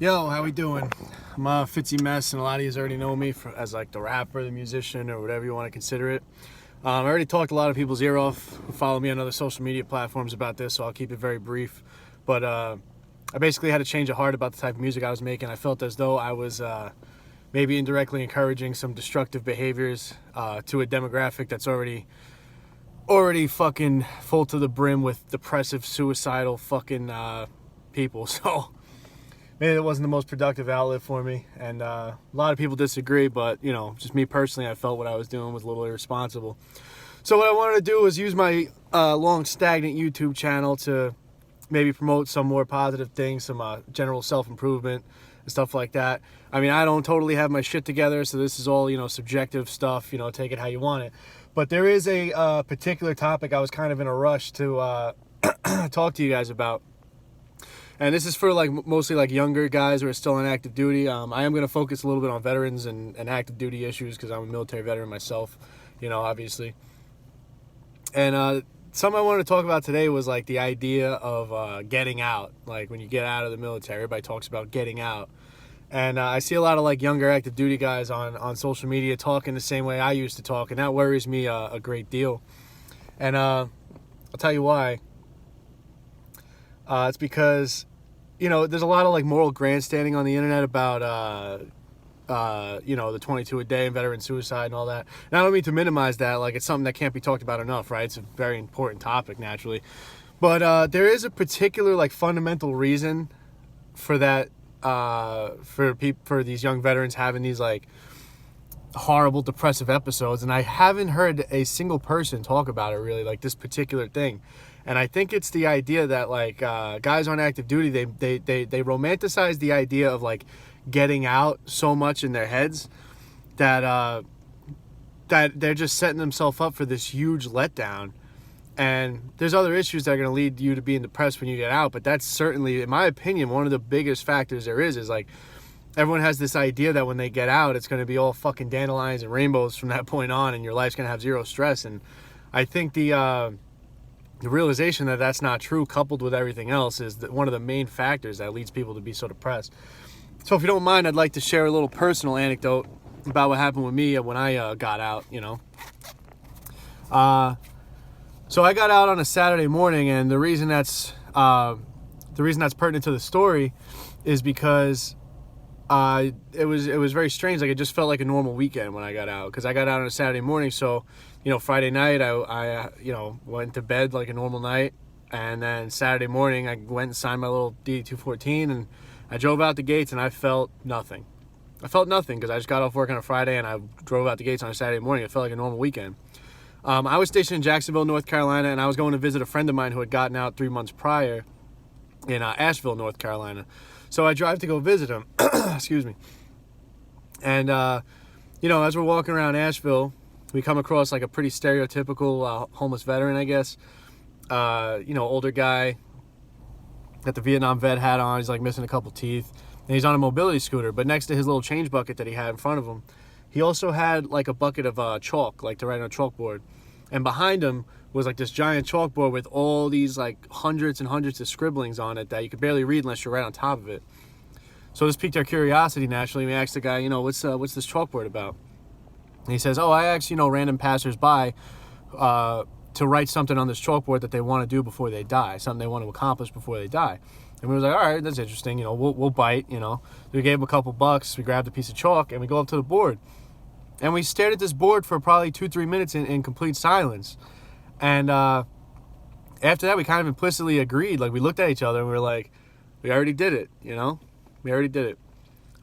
Yo, how we doing? I'm Fitzy Mess, and a lot of you already know me as like the rapper, the musician, or whatever you want to consider it. I already talked a lot of people's ear off who follow me on other social media platforms about this, so I'll keep it very brief. But I basically had a change of heart about the type of music I was making. I felt as though I was maybe indirectly encouraging some destructive behaviors to a demographic that's already fucking full to the brim with depressive, suicidal fucking people. So maybe it wasn't the most productive outlet for me, and a lot of people disagree, but you know, just me personally, I felt what I was doing was a little irresponsible. So what I wanted to do was use my long stagnant YouTube channel to maybe promote some more positive things, some general self-improvement and stuff like that. I mean, I don't totally have my shit together, so this is all, you know, subjective stuff, you know, take it how you want it. But there is a particular topic I was kind of in a rush to talk to you guys about. And this is for like mostly like younger guys who are still on active duty. I am going to focus a little bit on veterans and active duty issues because I'm a military veteran myself, you know, obviously. And something I wanted to talk about today was like the idea of getting out. Like when you get out of the military, everybody talks about getting out. And I see a lot of like younger active duty guys on social media talking the same way I used to talk, and that worries me a great deal. And I'll tell you why. It's because, you know, there's a lot of like moral grandstanding on the internet about, you know, the 22 a day and veteran suicide and all that. And I don't mean to minimize that. Like, it's something that can't be talked about enough, right? It's a very important topic, naturally. But there is a particular like fundamental reason for that, for these young veterans having these like horrible depressive episodes. And I haven't heard a single person talk about it really, like this particular thing. And I think it's the idea that like guys on active duty, they romanticize the idea of like getting out so much in their heads that that they're just setting themselves up for this huge letdown. And there's other issues that are going to lead you to being depressed when you get out, but that's certainly, in my opinion, one of the biggest factors there is like everyone has this idea that when they get out, it's going to be all fucking dandelions and rainbows from that point on, and your life's going to have zero stress. And I think the realization that that's not true, coupled with everything else, is that one of the main factors that leads people to be so depressed. So if you don't mind, I'd like to share a little personal anecdote about what happened with me when I got out, you know. So I got out on a Saturday morning, and the reason that's pertinent to the story is because it was very strange. Like, it just felt like a normal weekend when I got out, because I got out on a Saturday morning. So, you know, Friday night I you know, went to bed like a normal night, and then Saturday morning I went and signed my little DD-214, and I drove out the gates, and I felt nothing. I felt nothing because I just got off work on a Friday and I drove out the gates on a Saturday morning. It felt like a normal weekend. I was stationed in Jacksonville, North Carolina, and I was going to visit a friend of mine who had gotten out 3 months prior in Asheville, North Carolina. So I drive to go visit him. Excuse me. And, you know, as we're walking around Asheville, we come across like a pretty stereotypical homeless veteran, I guess. You know, older guy, got the Vietnam vet hat on. He's like missing a couple teeth. And he's on a mobility scooter. But next to his little change bucket that he had in front of him, he also had like a bucket of chalk, like to write on a chalkboard. And behind him was like this giant chalkboard with all these like hundreds and hundreds of scribblings on it that you could barely read unless you're right on top of it. So this piqued our curiosity naturally. We asked the guy, you know, what's this chalkboard about? And he says, oh, I asked, you know, random passersby to write something on this chalkboard that they want to do before they die, something they want to accomplish before they die. And we was like, all right, that's interesting, you know, we'll bite, you know. We gave him a couple bucks, we grabbed a piece of chalk, and we go up to the board. And we stared at this board for probably 2-3 minutes in complete silence. And after that, we kind of implicitly agreed. Like, we looked at each other and we were like, we already did it, you know? We already did it.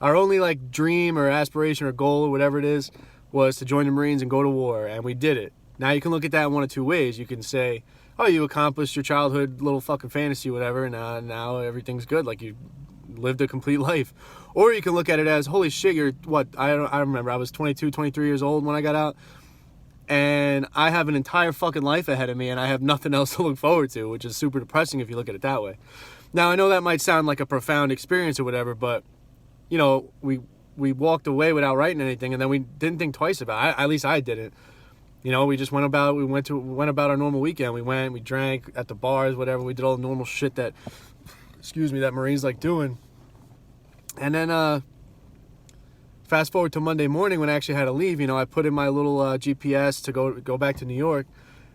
Our only, like, dream or aspiration or goal or whatever it is was to join the Marines and go to war, and we did it. Now, you can look at that in one of two ways. You can say, oh, you accomplished your childhood little fucking fantasy, whatever, and now everything's good. Like, you lived a complete life. Or you can look at it as, holy shit, you're what? I remember I was 22, 23 years old when I got out, and I have an entire fucking life ahead of me, and I have nothing else to look forward to, which is super depressing if you look at it that way. Now, I know that might sound like a profound experience or whatever, but, you know, we walked away without writing anything, and then we didn't think twice about it. At least I didn't. You know, we just went about our normal weekend. We drank at the bars, whatever. We did all the normal shit that Marines like doing. And then fast forward to Monday morning when I actually had to leave. I put in my little GPS to go back to New York,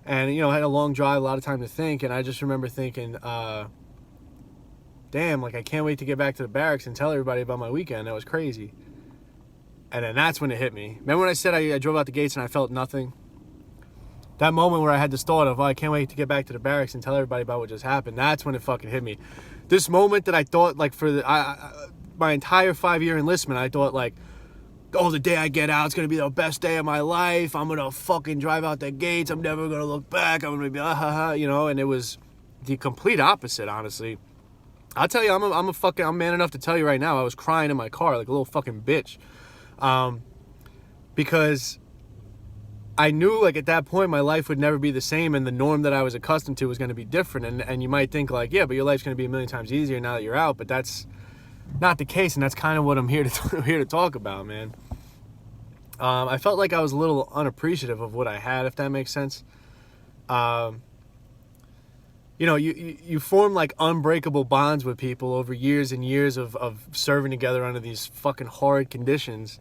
and I had a long drive, a lot of time to think. And I just remember thinking, damn, like I can't wait to get back to the barracks and tell everybody about my weekend. That was crazy. And then that's when it hit me. Remember when I said I drove out the gates and I felt nothing? That moment where I had this thought of, I can't wait to get back to the barracks and tell everybody about what just happened. That's when it fucking hit me. This moment that I thought, like, for my entire 5-year enlistment, I thought, like, oh, the day I get out, it's going to be the best day of my life. I'm going to fucking drive out the gates. I'm never going to look back. I'm going to be, and it was the complete opposite, honestly. I'll tell you, I'm man enough to tell you right now, I was crying in my car like a little fucking bitch. Because I knew, like, at that point my life would never be the same, and the norm that I was accustomed to was going to be different. And you might think, like, yeah, but your life's going to be a million times easier now that you're out. But that's not the case, and that's kind of what I'm here to talk about, man. I felt like I was a little unappreciative of what I had, if that makes sense. You form, like, unbreakable bonds with people over years and years of serving together under these fucking horrid conditions.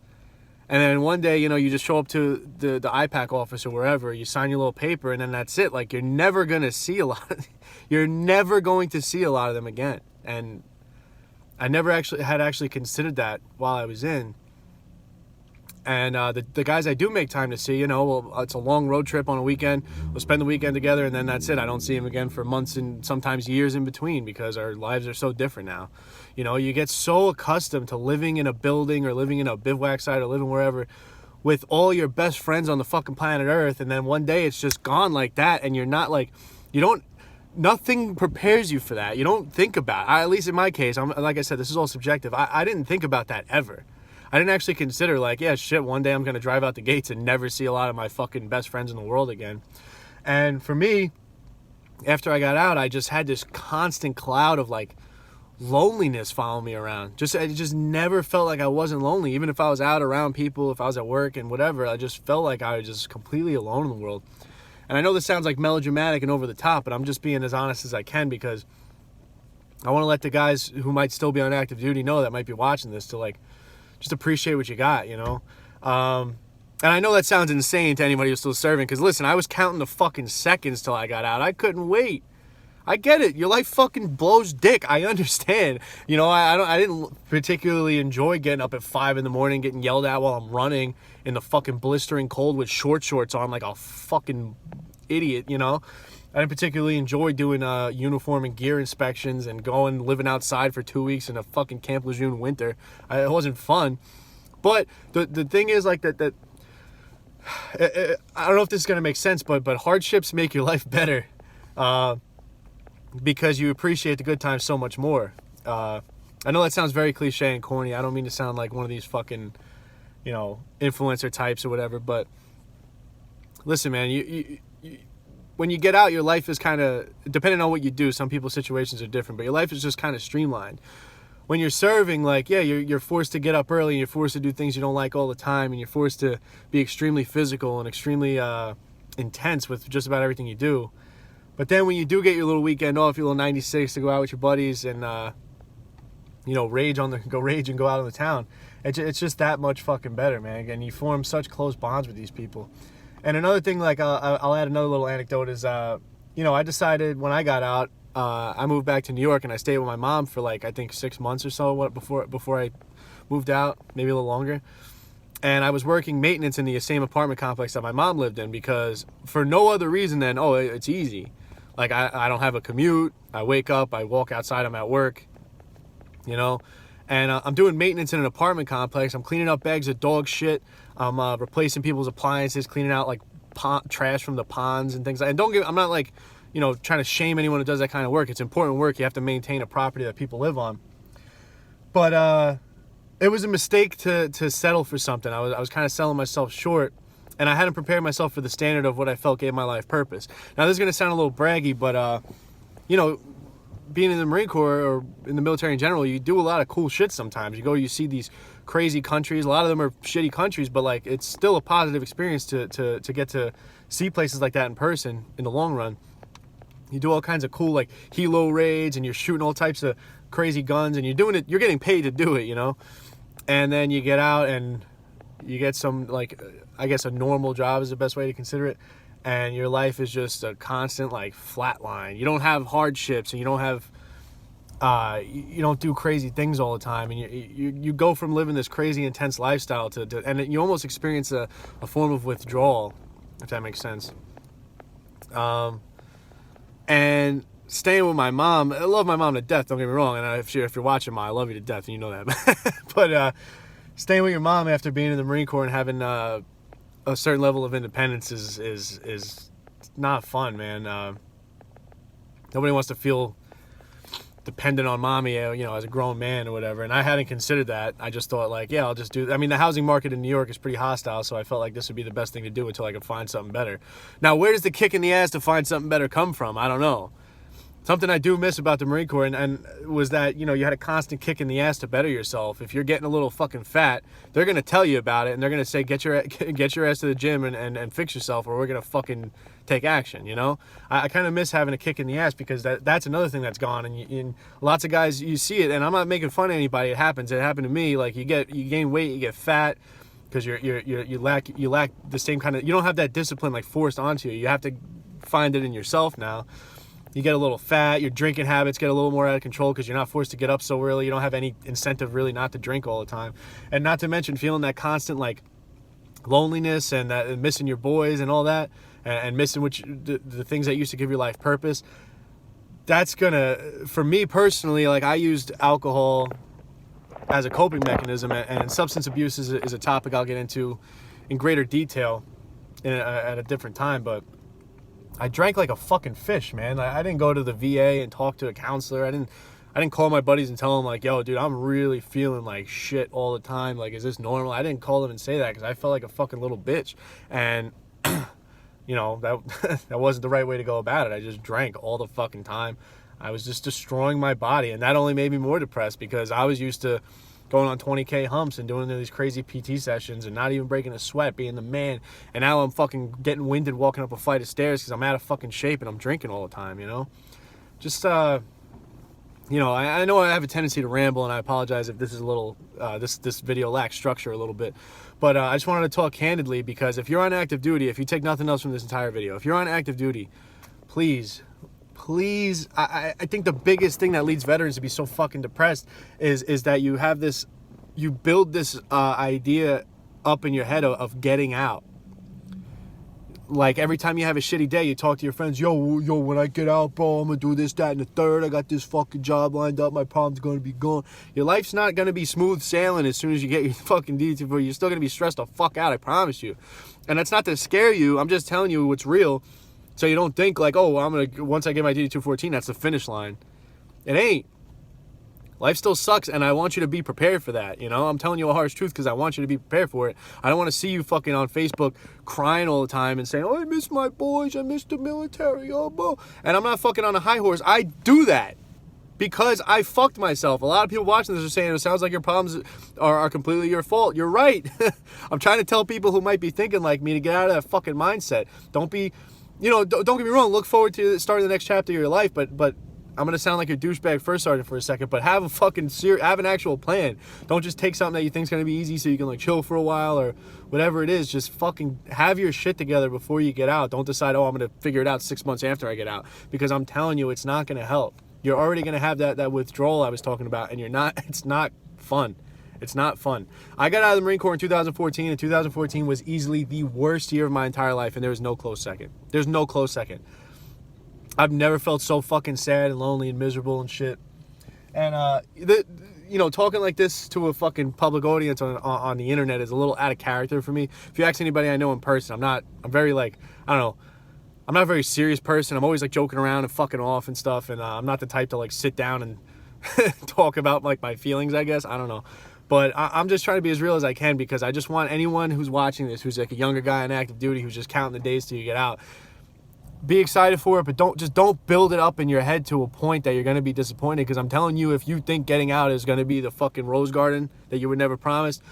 And then one day, you just show up to the IPAC office or wherever, you sign your little paper, and then that's it. Like, you're never going to see a lot of them again. And I never actually considered that while I was in. And the guys I do make time to see, it's a long road trip on a weekend. We'll spend the weekend together, and then that's it. I don't see them again for months and sometimes years in between, because our lives are so different now. You get so accustomed to living in a building or living in a bivouac site or living wherever with all your best friends on the fucking planet Earth, and then one day it's just gone like that, and you're not, like, nothing prepares you for that. You don't think about it. At least in my case, like I said, this is all subjective. I didn't think about that ever. I didn't actually consider, like, yeah, shit, one day I'm going to drive out the gates and never see a lot of my fucking best friends in the world again. And for me, after I got out, I just had this constant cloud of, like, loneliness following me around. I just never felt like I wasn't lonely. Even if I was out around people, if I was at work and whatever, I just felt like I was just completely alone in the world. And I know this sounds like melodramatic and over the top, but I'm just being as honest as I can, because I want to let the guys who might still be on active duty know, that might be watching this, to, like, just appreciate what you got, And I know that sounds insane to anybody who's still serving, because listen, I was counting the fucking seconds till I got out. I couldn't wait. I get it. Your life fucking blows dick. I understand. I didn't particularly enjoy getting up at 5 a.m, getting yelled at while I'm running in the fucking blistering cold with shorts on like a fucking idiot, I didn't particularly enjoy doing uniform and gear inspections and living outside for 2 weeks in a fucking Camp Lejeune winter. It wasn't fun. But the thing is, like, that I don't know if this is going to make sense, but hardships make your life better, because you appreciate the good times so much more. I know that sounds very cliche and corny. I don't mean to sound like one of these fucking, influencer types or whatever, but listen, man, you when you get out, your life is kind of, depending on what you do, some people's situations are different, but your life is just kind of streamlined. When you're serving, like, yeah, you're forced to get up early, and you're forced to do things you don't like all the time, and you're forced to be extremely physical and extremely intense with just about everything you do. But then when you do get your little weekend off, your little 96 to go out with your buddies and, go rage and go out in the town, it's just that much fucking better, man. And you form such close bonds with these people. And another thing, like, I'll add another little anecdote is, I decided when I got out, I moved back to New York, and I stayed with my mom for, like, I think 6 months or so before I moved out, maybe a little longer. And I was working maintenance in the same apartment complex that my mom lived in, because for no other reason than, it's easy. Like, I don't have a commute. I wake up, I walk outside, I'm at work, And I'm doing maintenance in an apartment complex. I'm cleaning up bags of dog shit. I'm replacing people's appliances, cleaning out, like, trash from the ponds and things. And I'm not, like, trying to shame anyone who does that kind of work. It's important work. You have to maintain a property that people live on. But it was a mistake to settle for something. I was kind of selling myself short, and I hadn't prepared myself for the standard of what I felt gave my life purpose. Now, this is going to sound a little braggy, but, being in the Marine Corps or in the military in general, you do a lot of cool shit sometimes. You see these crazy countries. A lot of them are shitty countries, but, like, it's still a positive experience to get to see places like that in person in the long run. You do all kinds of cool, like, helo raids, and you're shooting all types of crazy guns, and you're doing it. You're getting paid to do it, you know. And then you get out and you get some, like, I guess a normal job is the best way to consider it. And your life is just a constant, like, flat line. You don't have hardships, and you don't have, you don't do crazy things all the time. And you go from living this crazy, intense lifestyle and you almost experience a form of withdrawal, if that makes sense. And staying with my mom, I love my mom to death, don't get me wrong. And if you're watching, Ma, I love you to death, and you know that. But staying with your mom after being in the Marine Corps and having a certain level of independence is not fun, man. Nobody wants to feel dependent on mommy, you know, as a grown man or whatever. And I hadn't considered that. I just thought, like, yeah, I'll just do. I mean, the housing market in New York is pretty hostile, so I felt like this would be the best thing to do until I could find something better. Now, where does the kick in the ass to find something better come from? I don't know. Something I do miss about the Marine Corps and was that, you know, you had a constant kick in the ass to better yourself. If you're getting a little fucking fat, they're going to tell you about it, and they're going to say, get your ass to the gym and fix yourself, or we're going to fucking take action, you know? I kind of miss having a kick in the ass, because that's another thing that's gone. And lots of guys, you see it, and I'm not making fun of anybody. It happens. It happened to me. Like, you gain weight, you get fat, because you lack the same kind of, you don't have that discipline, like, forced onto you. You have to find it in yourself now. You get a little fat, your drinking habits get a little more out of control because you're not forced to get up so early. You don't have any incentive really not to drink all the time. And not to mention feeling that constant, like, loneliness and that missing your boys and all that, and missing the things that used to give your life purpose. That's gonna, for me personally, like, I used alcohol as a coping mechanism, and substance abuse is a topic I'll get into in greater detail at a different time, but I drank like a fucking fish, man. I didn't go to the VA and talk to a counselor. I didn't call my buddies and tell them, like, yo, dude, I'm really feeling like shit all the time. Like, is this normal? I didn't call them and say that because I felt like a fucking little bitch. And, you know, that wasn't the right way to go about it. I just drank all the fucking time. I was just destroying my body. And that only made me more depressed because I was used to going on 20K humps and doing these crazy PT sessions and not even breaking a sweat, being the man. And now I'm fucking getting winded walking up a flight of stairs because I'm out of fucking shape and I'm drinking all the time, you know? Just, you know, I know I have a tendency to ramble, and I apologize if this is a little, this video lacks structure a little bit. But I just wanted to talk candidly, because if you're on active duty, if you take nothing else from this entire video, if you're on active duty, please, I think the biggest thing that leads veterans to be so fucking depressed is that you have this, you build this idea up in your head of getting out. Like, every time you have a shitty day, you talk to your friends, yo, when I get out, bro, I'm gonna do this, that, and the third. I got this fucking job lined up. My problem's gonna be gone. Your life's not gonna be smooth sailing as soon as you get your fucking DT4. You're still gonna be stressed the fuck out, I promise you. And that's not to scare you. I'm just telling you what's real. So you don't think like, oh, once I get my DD-214, that's the finish line. It ain't. Life still sucks, and I want you to be prepared for that, you know? I'm telling you a harsh truth because I want you to be prepared for it. I don't want to see you fucking on Facebook crying all the time and saying, oh, I miss my boys, I miss the military, oh, bro. And I'm not fucking on a high horse. I do that because I fucked myself. A lot of people watching this are saying, it sounds like your problems are completely your fault. You're right. I'm trying to tell people who might be thinking like me to get out of that fucking mindset. Don't be, you know, don't get me wrong, look forward to starting the next chapter of your life, but I'm going to sound like your douchebag first sergeant for a second, but have a fucking have an actual plan. Don't just take something that you think is going to be easy so you can like chill for a while or whatever it is. Just fucking have your shit together before you get out. Don't decide, oh, I'm going to figure it out 6 months after I get out, because I'm telling you, it's not going to help. You're already going to have that withdrawal I was talking about, and it's not fun. It's not fun. I got out of the Marine Corps in 2014, and 2014 was easily the worst year of my entire life, and there was no close second. There's no close second. I've never felt so fucking sad and lonely and miserable and shit. And, you know, talking like this to a fucking public audience on the internet is a little out of character for me. If you ask anybody I know in person, I'm very like, I don't know, I'm not a very serious person. I'm always like joking around and fucking off and stuff. And I'm not the type to like sit down and talk about like my feelings, I guess. I don't know. But I'm just trying to be as real as I can, because I just want anyone who's watching this, who's like a younger guy on active duty, who's just counting the days till you get out, be excited for it, but don't build it up in your head to a point that you're going to be disappointed, because I'm telling you, if you think getting out is going to be the fucking rose garden that you were never promised,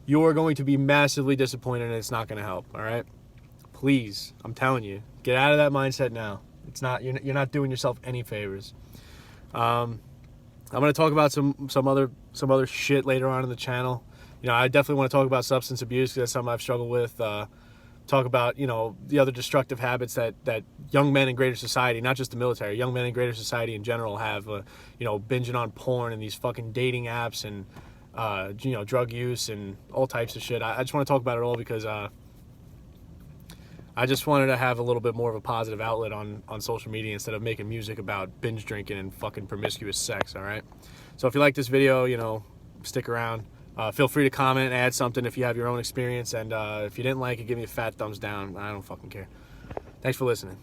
you're going to be massively disappointed, and it's not going to help, all right? Please, I'm telling you, get out of that mindset now. It's not, you're not doing yourself any favors. I'm gonna talk about some other shit later on in the channel. You know, I definitely want to talk about substance abuse because that's something I've struggled with. Talk about, you know, the other destructive habits that young men in greater society, not just the military, young men in greater society in general have. You know, binging on porn and these fucking dating apps and you know, drug use and all types of shit. I just want to talk about it all because I just wanted to have a little bit more of a positive outlet on social media instead of making music about binge drinking and fucking promiscuous sex. All right. So if you like this video, you know, stick around. Feel free to comment, add something if you have your own experience, and if you didn't like it, give me a fat thumbs down. I don't fucking care. Thanks for listening.